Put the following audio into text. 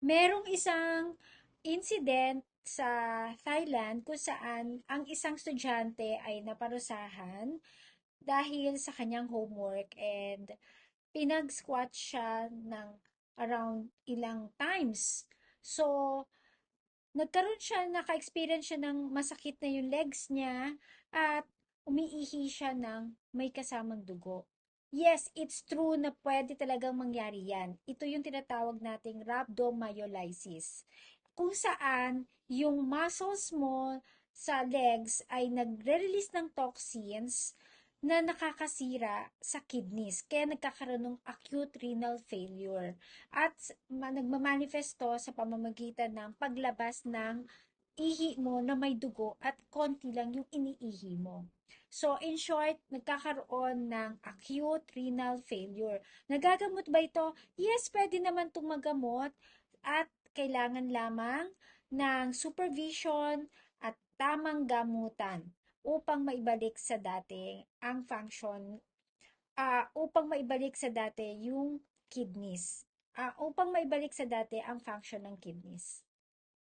Merong isang incident sa Thailand kung saan ang isang estudyante ay naparusahan dahil sa kanyang homework and pinag-squat siya ng around ilang times. So, nagkaroon siya, naka-experience siya ng masakit na yung legs niya at umiihi siya ng may kasamang dugo. Yes, it's true na pwede talagang mangyari yan. Ito yung tinatawag nating rhabdomyolysis. Kung saan yung muscles mo sa legs ay nagre-release ng toxins na nakakasira sa kidneys. Kaya nagkakaroon ng acute renal failure. At nagmamanifesto sa pamamagitan ng paglabas ng ihi mo na may dugo at konti lang yung iniihi mo. So, in short, nagkakaroon ng acute renal failure. Nagagamot ba ito? Yes, pwede naman itong magamot at kailangan lamang ng supervision at tamang gamutan upang maibalik sa dati ang function, upang maibalik sa dati yung kidneys. Upang maibalik sa dati ang function ng kidneys.